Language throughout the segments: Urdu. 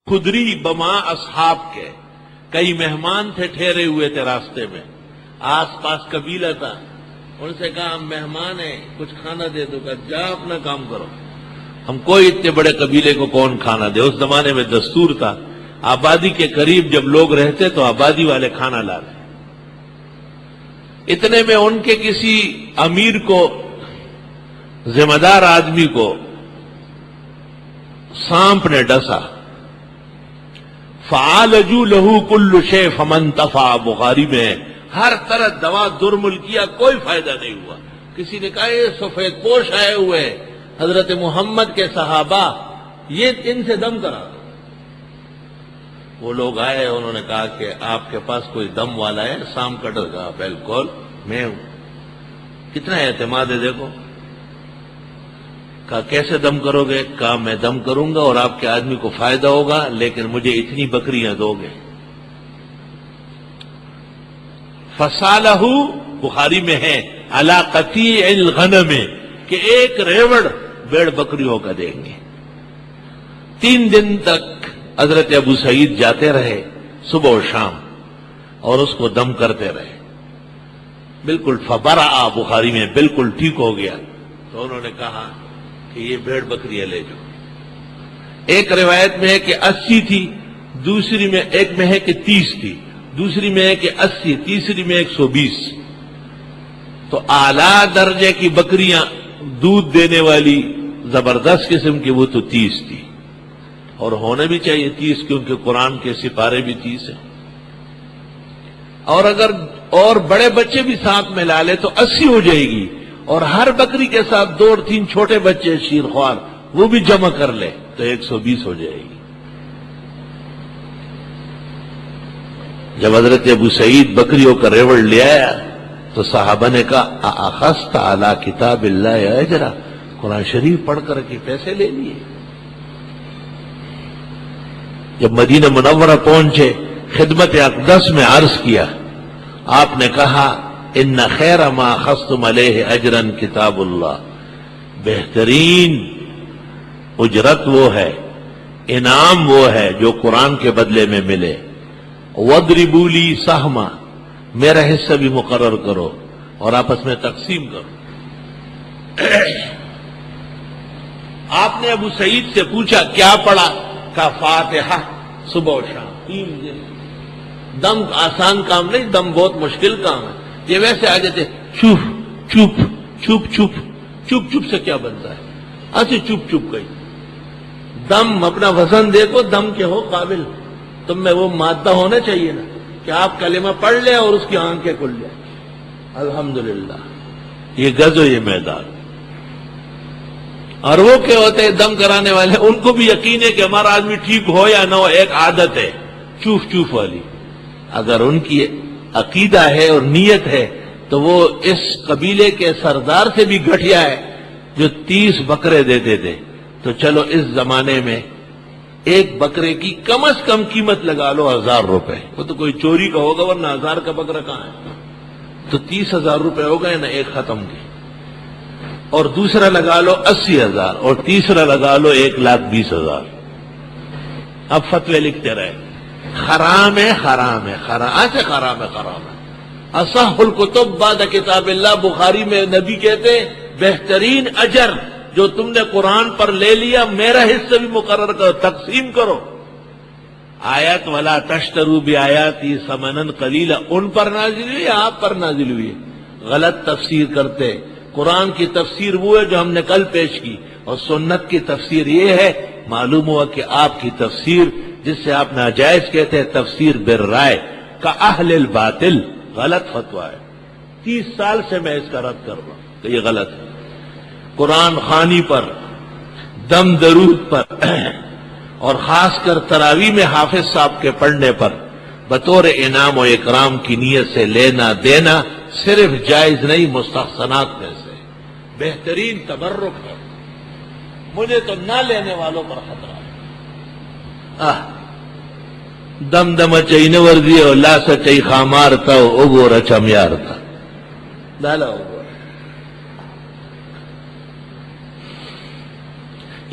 خدری بما اصحاب کے کئی مہمان تھے، ٹھہرے ہوئے تھے راستے میں، آس پاس قبیلہ تھا، ان سے کہا ہم مہمان ہیں، کچھ کھانا دے دو، کہا جا اپنا کام کرو، ہم کوئی اتنے بڑے قبیلے کو کون کھانا دے۔ اس زمانے میں دستور تھا آبادی کے قریب جب لوگ رہتے تو آبادی والے کھانا لاتے۔ اتنے میں ان کے کسی امیر کو، ذمہ دار آدمی کو سانپ نے ڈسا، فعالجوا لہو کل شیء فمنتفع، بخاری میں ہے، ہر طرح دوا درمل کیا، کوئی فائدہ نہیں ہوا۔ کسی نے کہا یہ سفید پوش آئے ہوئے ہیں، حضرت محمد کے صحابہ، یہ ان سے دم کرا۔ وہ لوگ آئے، انہوں نے کہا کہ آپ کے پاس کوئی دم والا ہے؟ سام کٹر کہا بالکل میں ہوں۔ کتنا اعتماد ہے دیکھو۔ کہا کیسے دم کرو گے؟ کہا میں دم کروں گا اور آپ کے آدمی کو فائدہ ہوگا، لیکن مجھے اتنی بکریاں دو گے۔ فصالہ، بخاری میں ہے، علی قطیع الغنم، کہ ایک ریوڑ بیڑ بکریوں کا دیں گے۔ 3 دن تک حضرت ابو سعید جاتے رہے صبح و شام اور اس کو دم کرتے رہے، بالکل فبرأ، بخاری میں بالکل ٹھیک ہو گیا۔ تو انہوں نے کہا کہ یہ بھیڑ بکریاں لے جاؤ۔ ایک روایت میں ہے کہ 80 تھی، دوسری میں ایک میں ہے کہ 30 تھی، دوسری میں ہے کہ 80، تیسری میں 120۔ تو اعلیٰ درجے کی بکریاں دودھ دینے والی زبردست قسم کی وہ تو 30 تھی، اور ہونے بھی چاہیے 30، کیونکہ قرآن کے سپارے بھی 30 ہیں۔ اور اگر اور بڑے بچے بھی ساتھ میں لا لے تو 80 ہو جائے گی، اور ہر بکری کے ساتھ 2 اور 3 چھوٹے بچے شیرخوار وہ بھی جمع کر لے تو 120 ہو جائے گی۔ جب حضرت ابو سعید بکریوں کا ریوڑ لے آیا تو صحابہ نے کہا اخذت علی کتاب اللہ اجرا، قرآن شریف پڑھ کر کے پیسے لے لیے۔ جب مدینہ منورہ پہنچے، خدمت اقدس میں عرض کیا، آپ نے کہا ان خیر ما اخذتم علیہ اجرا کتاب اللہ، بہترین اجرت وہ ہے، انعام وہ ہے جو قرآن کے بدلے میں ملے۔ وَاضْرِبُوا لِي سَهْمًا، میرا حصہ بھی مقرر کرو اور آپس میں تقسیم کرو۔ آپ نے ابو سعید سے پوچھا کیا پڑھا؟ کہا فاتحہ صبح و شام 3 دن۔ دم آسان کام نہیں، دم بہت مشکل کام ہے۔ یہ ویسے آ جاتے چپ چپ چپ چپ چپ چپ سے کیا بنتا ہے؟ ایسے چپ چپ گئی۔ دم اپنا وزن دیکھو، دم کے ہو قابل، تم میں وہ مادہ ہونا چاہیے نا کہ آپ کلمہ پڑھ لیں اور اس کی آنکھیں کھل جائیں۔ الحمدللہ، یہ غز و یہ میدان۔ اور وہ کیا ہوتے ہیں دم کرانے والے، ان کو بھی یقین ہے کہ ہمارا آدمی ٹھیک ہو یا نہ ہو، ایک عادت ہے چوف چوف والی۔ اگر ان کی عقیدہ ہے اور نیت ہے تو وہ اس قبیلے کے سردار سے بھی گھٹیا ہے جو 30 بکرے دیتے تھے۔ تو چلو اس زمانے میں ایک بکرے کی کم از کم قیمت لگا لو 1000 روپے، وہ تو کوئی چوری کا ہوگا، ورنہ 1000 کا بکرا کہاں ہے؟ تو 30,000 روپے ہو گئے نا ایک ختم کی، اور دوسرا لگا لو 80,000، اور تیسرا لگا لو 1,20,000۔ اب فتوے لکھتے رہے، حرام ہے حرام ہے حرام، ایسے حرام ہے حرام ہے۔ اصح الکتب بعد کتاب اللہ، بخاری میں نبی کہتے ہیں بہترین اجر جو تم نے قرآن پر لے لیا، میرا حصہ بھی مقرر کرو، تقسیم کرو۔ آیت ولا تشتروا بآیاتی ثمنا قلیلا ان پر نازل ہوئی، آپ پر نازل ہوئی۔ غلط تفسیر کرتے، قرآن کی تفسیر وہ ہے جو ہم نے کل پیش کی، اور سنت کی تفسیر یہ ہے۔ معلوم ہوا کہ آپ کی تفسیر، جس سے آپ ناجائز کہتے ہیں تفسیر بالرائے کا اہل الباطل، غلط فتویٰ ہے۔ 30 سال سے میں اس کا رد کر رہا ہوں کہ یہ غلط ہے۔ قرآن خوانی پر، دم درود پر، اور خاص کر تراویح میں حافظ صاحب کے پڑھنے پر بطور انعام و اکرام کی نیت سے لینا دینا صرف جائز نہیں، مستحسنات میں سے بہترین تبرک ہے۔ مجھے تو نہ لینے والوں پر خطرہ ہے۔ دم دم چئی نہ ورزی اور لاس چئی خامارتا اگو رچم یارتا لالا اگو۔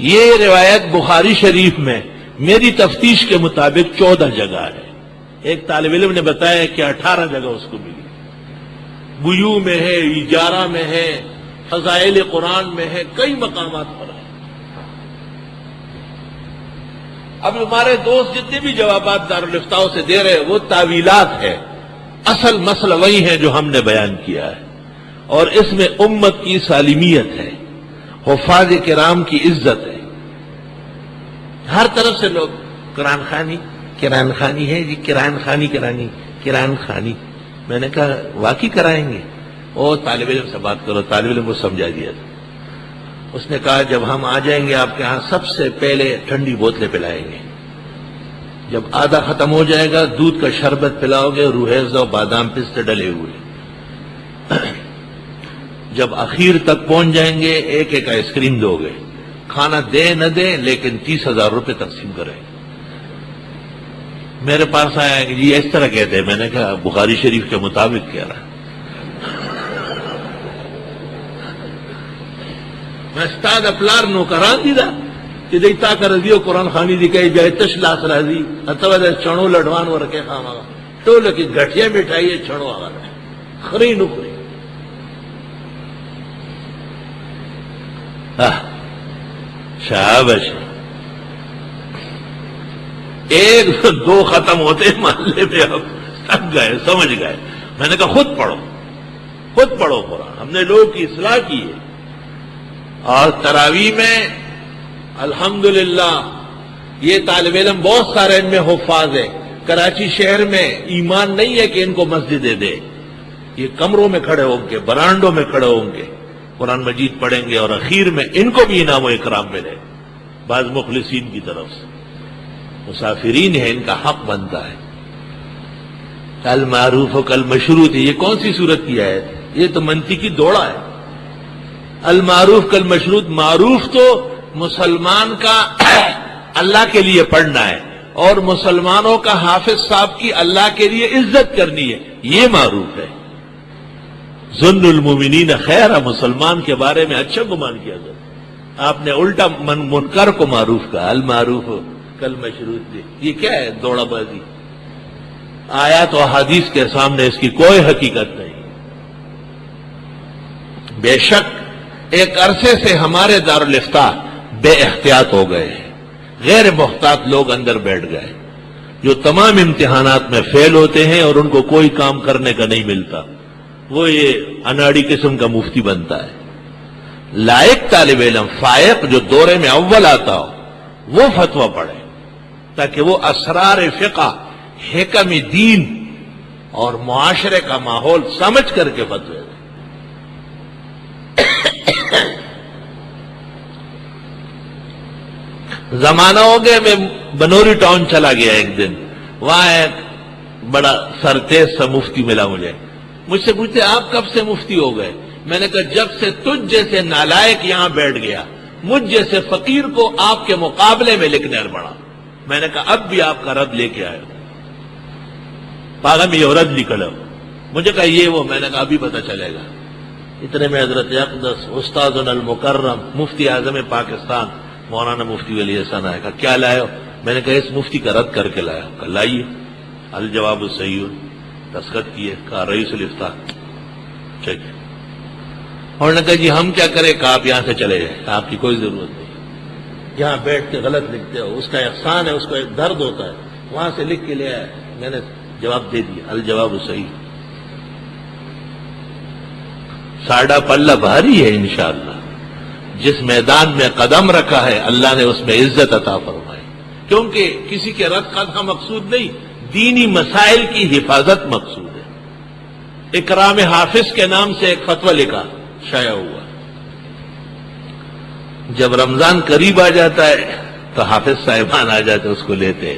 یہ روایت بخاری شریف میں میری تفتیش کے مطابق 14 جگہ ہے. ایک طالب علم نے بتایا کہ 18 جگہ اس کو ملی. بیو میں ہے، اجارہ میں ہے، فضائل قرآن میں ہے، کئی مقامات پر ہے. اب ہمارے دوست جتنے بھی جوابات دارالفتاؤں سے دے رہے ہیں وہ تعویلات ہے. اصل مسئلہ وہی ہے جو ہم نے بیان کیا ہے، اور اس میں امت کی سالمیت ہے، حفاظ کرام کی عزت ہے. ہر طرف سے لوگ قرآن خانی ہے جی، قرآن خانی. میں نے کہا واقعی کرائیں گے؟ اور طالب علم سے بات کرو. طالب علم کو سمجھا دیا تھا. اس نے کہا جب ہم آ جائیں گے آپ کے ہاں سب سے پہلے ٹھنڈی بوتلیں پلائیں گے. جب آدھا ختم ہو جائے گا دودھ کا شربت پلاؤ گے، روح افزا بادام پستے ڈلے ہوئے. جب اخیر تک پہنچ جائیں گے ایک ایک آئس کریم دو گے. کھانا دے نہ دے لیکن 30,000 روپے تقسیم کریں. میرے پاس آیا کہ جی اس طرح کہتے ہیں. میں نے کہا بخاری شریف کے مطابق کہہ رہا. میں استاد اپلار نوکران دی دا کہ دیتا کر دیو قرآن خانی دی کہی جائے تشلاس راضی اتوا دے چنو لڑوان و رکھے خام آگا تو لکی گھٹیا مٹھائی چنو آگا خری نکری. شابش. ایک دو ختم ہوتے محلے میں اب تک گئے سمجھ گئے. میں نے کہا خود پڑھو قرآن. ہم نے لوگوں کی اصلاح کی ہے. اور تراویح میں الحمدللہ یہ طالب علم بہت سارے ان میں حفاظ ہے. کراچی شہر میں ایمان نہیں ہے کہ ان کو مسجد دے. یہ کمروں میں کھڑے ہوں گے، برانڈوں میں کھڑے ہوں گے، قرآن مجید پڑھیں گے، اور اخیر میں ان کو بھی انعام و اکرام ملے بعض مخلصین کی طرف سے. مسافرین ہے، ان کا حق بنتا ہے. کل معروف و کل مشروط. یہ کون سی صورت کی آیت؟ یہ تو منطقی دوڑا ہے. المعروف کل مشروط. معروف تو مسلمان کا اللہ کے لیے پڑھنا ہے، اور مسلمانوں کا حافظ صاحب کی اللہ کے لیے عزت کرنی ہے، یہ معروف ہے. ظن المؤمنین خیر. مسلمان کے بارے میں اچھا گمان کیا جائے. آپ نے الٹا منکر کو معروف کہا. المعروف کل مشروط. یہ کیا ہے؟ دوڑا بازی. آیات و حدیث کے سامنے اس کی کوئی حقیقت نہیں. بے شک ایک عرصے سے ہمارے دارالفتاء بے احتیاط ہو گئے ہیں. غیر محتاط لوگ اندر بیٹھ گئے جو تمام امتحانات میں فیل ہوتے ہیں اور ان کو کوئی کام کرنے کا نہیں ملتا. وہ یہ اناڑی قسم کا مفتی بنتا ہے. لائق طالب علم فائق جو دورے میں اول آتا ہو وہ فتویٰ پڑھے تاکہ وہ اسرار فقہ، حکم دین اور معاشرے کا ماحول سمجھ کر کے فتوے دے. زمانہ ہو گیا. میں بنوری ٹاؤن چلا گیا ایک دن. وہاں ایک بڑا سرتیز سا مفتی ملا مجھ سے پوچھتے آپ کب سے مفتی ہو گئے؟ میں نے کہا جب سے تجھ جیسے نالائق یہاں بیٹھ گیا، مجھ جیسے فقیر کو آپ کے مقابلے میں لکھنے پڑا. میں نے کہا اب بھی آپ کا رد لے کے آئے ہو. پاگل میں یہ رد نکلو. مجھے کہا یہ وہ. میں نے کہا ابھی پتہ چلے گا. اتنے میں حضرت اقدس استاذنا المکرم مفتی اعظم پاکستان مولانا مفتی ولی حسن آئے. کہا کیا لائے ہو؟ میں نے کہا اس مفتی کا رد کر کے لایا. کہا لائیے. الجواب الصحیح دستخط کیے. کہا رئیس الافتاء. ٹھیک. اور نے کہا جی ہم کیا کریں؟ کہا آپ یہاں سے چلے جائیں، آپ کی کوئی ضرورت نہیں. یہاں بیٹھ کے غلط لکھتے ہو، اس کا احسان ہے، اس کا ایک درد ہوتا ہے. وہاں سے لکھ کے لے آئے. میں نے جواب دے دیا. الجواب الصحیح. ساڑھا پلہ بھاری ہے انشاءاللہ. جس میدان میں قدم رکھا ہے اللہ نے اس میں عزت عطا فرمائی. کیونکہ کسی کے رد قدم مقصود نہیں، دینی مسائل کی حفاظت مقصود ہے. اکرام حافظ کے نام سے ایک فتویٰ لکھا، شائع ہوا. جب رمضان قریب آ جاتا ہے تو حافظ صاحبان آ جاتے اس کو لیتے.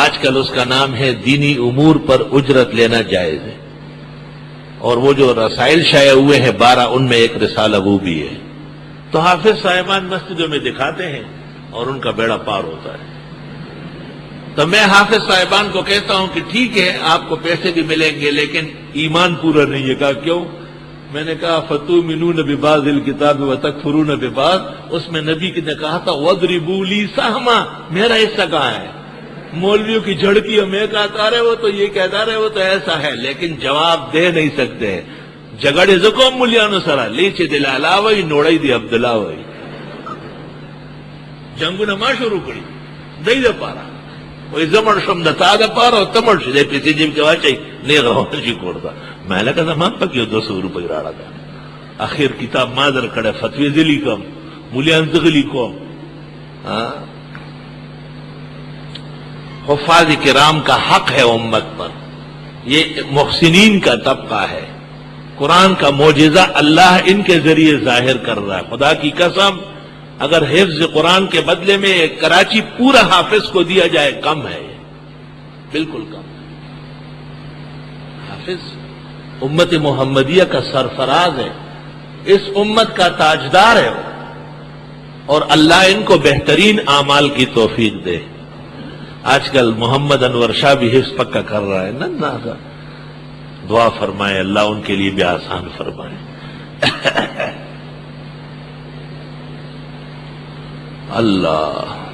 آج کل اس کا نام ہے دینی امور پر اجرت لینا جائز ہے. اور وہ جو رسائل شائع ہوئے ہیں 12 ان میں ایک رسالہ وہ بھی ہے. تو حافظ صاحبان مسجدوں میں دکھاتے ہیں اور ان کا بیڑا پار ہوتا ہے. تو میں حافظ صاحبان کو کہتا ہوں کہ ٹھیک ہے آپ کو پیسے بھی ملیں گے لیکن ایمان پورا نہیں ہے. کہا کیوں؟ میں نے کہا فتؤمنون ببعض الکتاب وتکفرون ببعض، اس میں نبی نے کہا تھا وَاضْرِبُوا لِي سَهْمًا، میرا حصہ کہاں ہے؟ مولویوں کی جھڑکی میں کہتا رہے وہ تو یہ کہتا رہے وہ تو ایسا ہے، لیکن جواب دے نہیں سکتے. جگڑے زکو ملیانو سرا لیچے دل علاوی نوڑی دی عبداللہ وی جنگو نما شروع کری دی دا پارا وی زمن شم دا تا دا پارا و تمر شدے پیسی جیب کے واچائی نیغ روان شی کورتا. میں نے کہا زمان پا کیو 200 روپے راڑا دا آخر کتاب مادر کڑے فتوی دلی کم ملیان زغلی کم. حفاظ کرام کا حق ہے امت پر، یہ محسنین کا طبقہ ہے. قرآن کا معجزہ اللہ ان کے ذریعے ظاہر کر رہا ہے. خدا کی قسم اگر حفظ قرآن کے بدلے میں کراچی پورا حافظ کو دیا جائے کم ہے، بالکل کم. حافظ امت محمدیہ کا سرفراز ہے، اس امت کا تاجدار ہے اور اللہ ان کو بہترین اعمال کی توفیق دے. آج کل محمد انور شاہ بھی حفظ پکا کر رہا ہے نا، دعا فرمائے اللہ ان کے لیے بھی آسان فرمائے. اللہ